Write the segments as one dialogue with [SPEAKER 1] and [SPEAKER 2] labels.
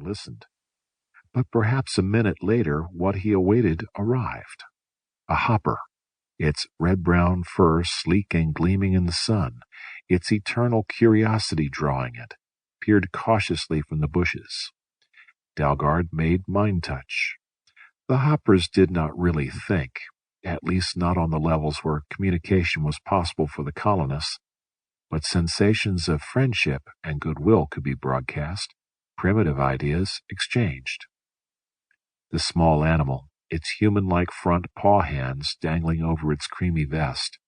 [SPEAKER 1] listened. But perhaps a minute later what he awaited arrived. A hopper, its red-brown fur sleek and gleaming in the sun, its eternal curiosity drawing it, peered cautiously from the bushes. Dalgard made mind touch. The hoppers did not really think, at least not on the levels where communication was possible for the colonists, but sensations of friendship and goodwill could be broadcast, primitive ideas exchanged. The small animal, its human-like front paw hands dangling over its creamy vest,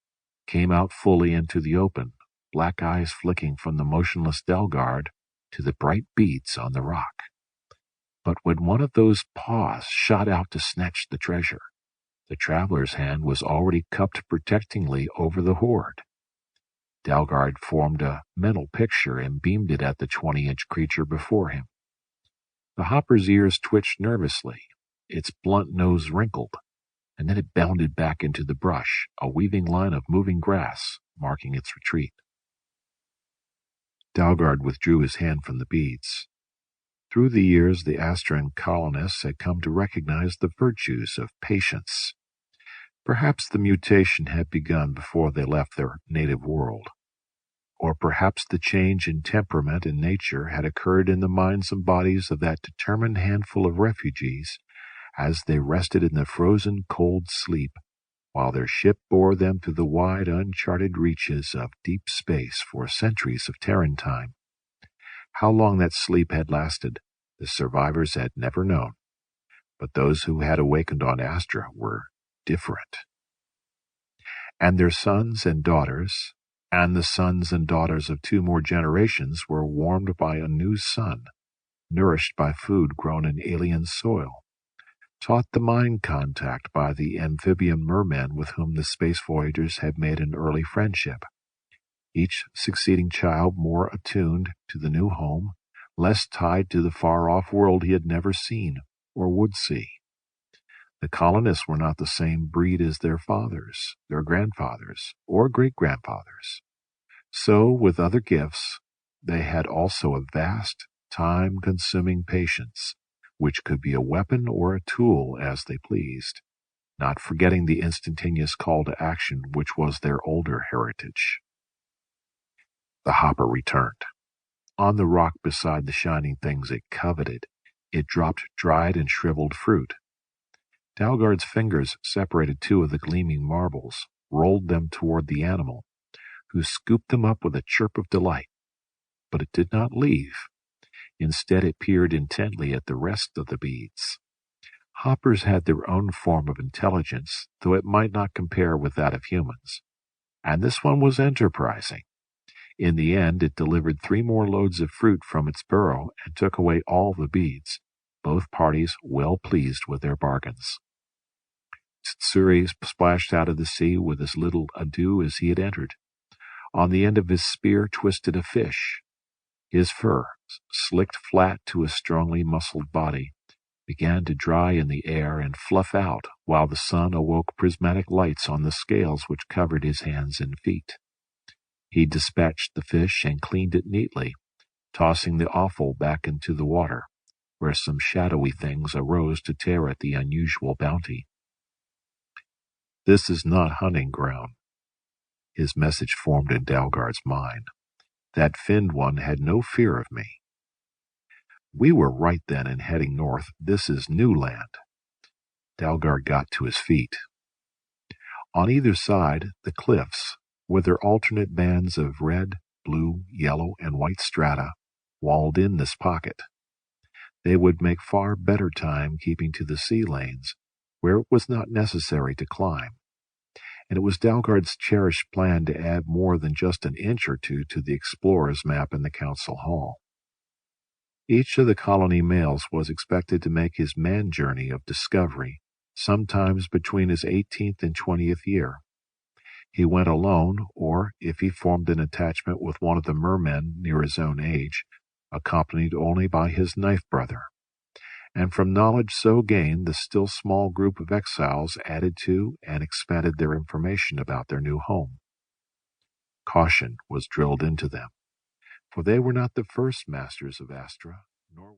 [SPEAKER 1] came out fully into the open, black eyes flicking from the motionless Dalgard to the bright beads on the rock. But when one of those paws shot out to snatch the treasure, the traveler's hand was already cupped protectingly over the hoard. Dalgard formed a mental picture and beamed it at the 20-inch creature before him. The hopper's ears twitched nervously, its blunt nose wrinkled, and then it bounded back into the brush, a weaving line of moving grass marking its retreat. Dalgard withdrew his hand from the beads. Through the years, the Astran colonists had come to recognize the virtues of patience. Perhaps the mutation had begun before they left their native world. Or perhaps the change in temperament and nature had occurred in the minds and bodies of that determined handful of refugees as they rested in the frozen cold sleep while their ship bore them through the wide uncharted reaches of deep space for centuries of Terran time. How long that sleep had lasted, the survivors had never known, but those who had awakened on Astra were different. And their sons and daughters, and the sons and daughters of 2 more generations were warmed by a new sun, nourished by food grown in alien soil, taught the mind contact by the amphibian mermen with whom the space voyagers had made an early friendship. Each succeeding child more attuned to the new home, less tied to the far-off world he had never seen or would see. The colonists were not the same breed as their fathers, their grandfathers, or great-grandfathers. So, with other gifts, they had also a vast, time-consuming patience, which could be a weapon or a tool as they pleased, not forgetting the instantaneous call to action which was their older heritage. The hopper returned. On the rock beside the shining things it coveted, it dropped dried and shriveled fruit. Dalgard's fingers separated 2 of the gleaming marbles, rolled them toward the animal, who scooped them up with a chirp of delight. But it did not leave. Instead, it peered intently at the rest of the beads. Hoppers had their own form of intelligence, though it might not compare with that of humans. And this one was enterprising. In the end, it delivered 3 more loads of fruit from its burrow and took away all the beads, both parties well pleased with their bargains. Sssuri splashed out of the sea with as little ado as he had entered. On the end of his spear twisted a fish. His fur, slicked flat to his strongly muscled body, began to dry in the air and fluff out while the sun awoke prismatic lights on the scales which covered his hands and feet. He dispatched the fish and cleaned it neatly, tossing the offal back into the water, where some shadowy things arose to tear at the unusual bounty. "This is not hunting ground." His message formed in Dalgard's mind. That finned one had no fear of me. We were right then in heading north. This is new land. Dalgard got to his feet. On either side, the cliffs, with their alternate bands of red, blue, yellow, and white strata, walled in this pocket. They would make far better time keeping to the sea lanes, where it was not necessary to climb. And it was Dalgard's cherished plan to add more than just an inch or 2 to the explorer's map in the council hall. Each of the colony males was expected to make his man journey of discovery, sometimes between his 18th and 20th year. He went alone, or, if he formed an attachment with one of the mermen near his own age, accompanied only by his knife brother. And from knowledge so gained, the still small group of exiles added to and expanded their information about their new home. Caution was drilled into them, for they were not the first masters of Astra.